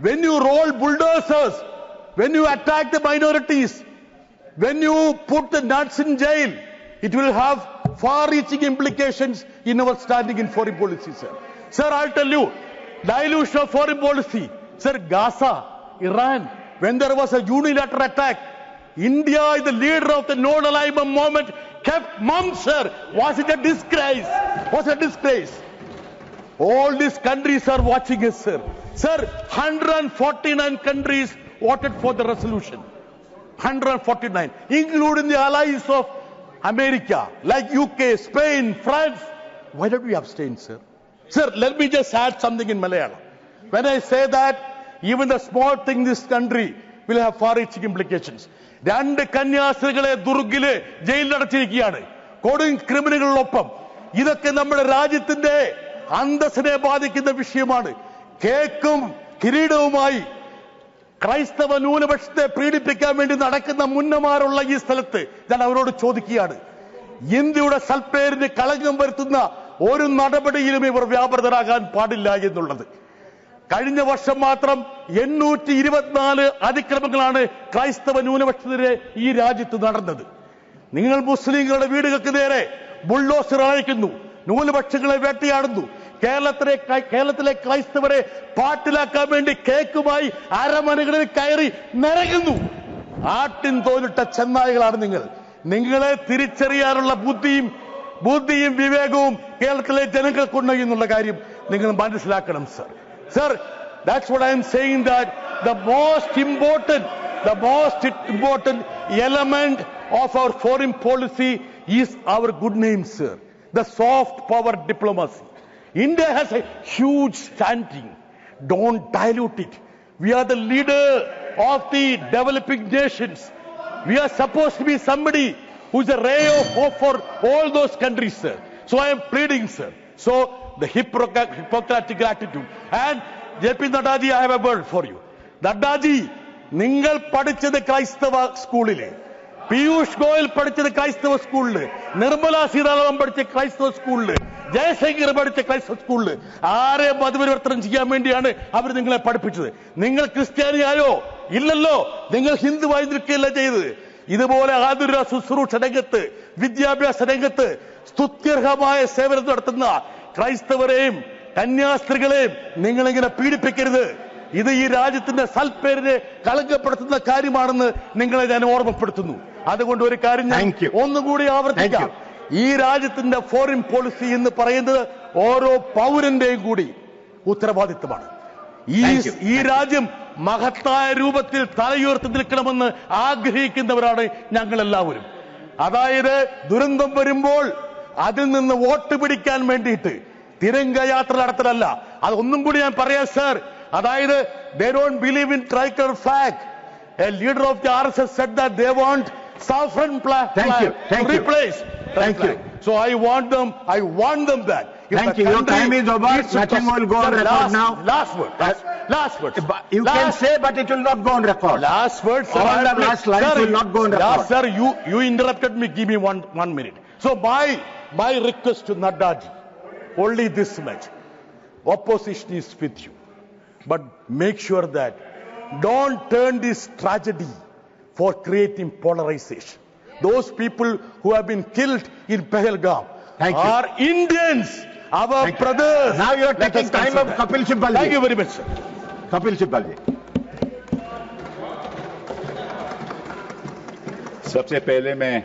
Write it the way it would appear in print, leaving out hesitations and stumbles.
when you roll bulldozers, when you attack the minorities, when you put the nuts in jail, it will have far-reaching implications in our standing in foreign policy, sir. Sir, I'll tell you, dilution of foreign policy. Sir, Gaza, Iran, when there was a unilateral attack, India, the leader of the non-alignment movement, kept mum, sir. Was it a disgrace? Was it a disgrace? All these countries are watching us, sir. Sir, 149 countries voted for the resolution. 149, including the allies of America, like UK, Spain, France. Why did we abstain, sir? Sir, let me just add something in Malayalam. When I say that, even the small thing in this country will have far-reaching implications. രണ്ട് കന്യാസ്ത്രീകളെ ദുർഗില് ജയിലിൽ അടച്ചിരിക്കുകയാണ് കൊടും ക്രിമിനലുകളൊപ്പം. ഇതൊക്കെ നമ്മുടെ രാജ്യത്തിന്റെ അന്തസ്സിനെ ബാധിക്കുന്ന വിഷയമാണ്. കേക്കും കിരീടവുമായി ക്രൈസ്തവ ന്യൂനപക്ഷത്തെ പീഡിപ്പിക്കാൻ വേണ്ടി നടക്കുന്ന മുന്നമാരുള്ള ഈ സ്ഥലത്ത് ഞാൻ അവരോട് ചോദിക്കുകയാണ്, ഇന്ത്യയുടെ സൽപ്പേരിന് കളങ്കം വരുത്തുന്ന ഒരു നടപടിയിലും ഇവർ വ്യാപൃതരാകാൻ പാടില്ല എന്നുള്ളത്. കഴിഞ്ഞ വർഷം മാത്രം 824 അതിക്രമങ്ങളാണ് ക്രൈസ്തവ ന്യൂനപക്ഷത്തിനെതിരെ ഈ രാജ്യത്ത് നടന്നത്. നിങ്ങൾ മുസ്ലിങ്ങളുടെ വീടുകൾക്ക് നേരെ ബുൾഡോസർ അയക്കുന്നു, ന്യൂനപക്ഷങ്ങളെ വേട്ടയാടുന്നു. കേരളത്തിലെ ക്രൈസ്തവരെ പാട്ടിലാക്കാൻ വേണ്ടി കേക്കുമായി അരമനകളിൽ കയറി നിരങ്ങുന്നു. ആട്ടിൻ തോലിട്ട ചെന്നായികളാണ് നിങ്ങൾ. നിങ്ങളെ തിരിച്ചറിയാനുള്ള ബുദ്ധിയും വിവേകവും കേരളത്തിലെ ജനങ്ങൾക്കുണ്ട് എന്നുള്ള കാര്യം നിങ്ങൾ മനസ്സിലാക്കണം, sir. Sir, that's what I am saying, that the most important element of our foreign policy is our good name, sir. The soft power diplomacy. India has a huge standing. Don't dilute it. We are the leader of the developing nations. We are supposed to be somebody who is a ray of hope for all those countries, sir. So I am pleading, sir. So the Hippocratic attitude. And JP Naddaji, I have a word for you. Naddaji, നിങ്ങൾ പഠിച്ചത് ക്രൈസ്തവ സ്കൂളില്, പീയൂഷ് ഗോയൽ പഠിച്ചത് ക്രൈസ്തവ സ്കൂളില്, നിർമ്മല സീതാരാമൻ പഠിച്ച ക്രൈസ്തവ സ്കൂളില്, ജയശങ്കർ പഠിച്ച ക്രൈസ്തവ സ്കൂളില്. ആരെ മതപരിവർത്തനം ചെയ്യാൻ വേണ്ടിയാണ് അവർ നിങ്ങളെ പഠിപ്പിച്ചത്? നിങ്ങൾ ക്രിസ്ത്യാനിയായോ? ഇല്ലല്ലോ. നിങ്ങൾ ഹിന്ദുവായി നിൽക്കുകയല്ല ചെയ്തത്. ഇതുപോലെ ആതുര ശുശ്രൂഷ രംഗത്ത്, വിദ്യാഭ്യാസ രംഗത്ത് സ്തുത്യർഹമായ സേവനം നടത്തുന്ന ക്രൈസ്തവരെയും കന്യാസ്ത്രീകളെയും നിങ്ങളിങ്ങനെ പീഡിപ്പിക്കരുത്. ഇത് ഈ രാജ്യത്തിന്റെ സൽപ്പേരിനെ കളങ്കപ്പെടുത്തുന്ന കാര്യമാണെന്ന് നിങ്ങളെ ഞാൻ ഓർമ്മപ്പെടുത്തുന്നു. അതുകൊണ്ട് ഒരു കാര്യം ഞാൻ ഒന്നുകൂടി ആവർത്തിക്കാം. ഈ രാജ്യത്തിന്റെ ഫോറിൻ പോളിസി എന്ന് പറയുന്നത് ഓരോ പൗരന്റെയും കൂടി ഉത്തരവാദിത്തമാണ്. ഈ രാജ്യം മഹത്തായ രൂപത്തിൽ തലയുയർത്തി നിൽക്കണമെന്ന് ആഗ്രഹിക്കുന്നവരാണ് ഞങ്ങൾ എല്ലാവരും. അതായത് ദുരന്തം വരുമ്പോൾ അതിൽ നിന്ന് വോട്ട് പിടിക്കാൻ വേണ്ടിയിട്ട് തിരംഗ യാത്ര നടത്തലല്ല. അതൊന്നും കൂടി ഞാൻ പറയാം, സർ. അതായത് they don't believe in tricolor flag. A leader of the RSS said that they want saffron flag to replace. Thank you. So I want them that. Thank you. Your time is over. Nothing will go on record now. Last word. You can say, but it will not go on record. Last word, sir. All the last lines will not go on record. Sir, you interrupted me. Give me one minute. So my request to Naddaji, only this much. Opposition is with you, but make sure that don't turn this tragedy for creating polarization. Those people who have been killed in Pahalgam are Indians, our brothers. Now you are taking time of Kapil Sibal. Thank you very much, sir. Kapil Sibal. सबसे पहले मैं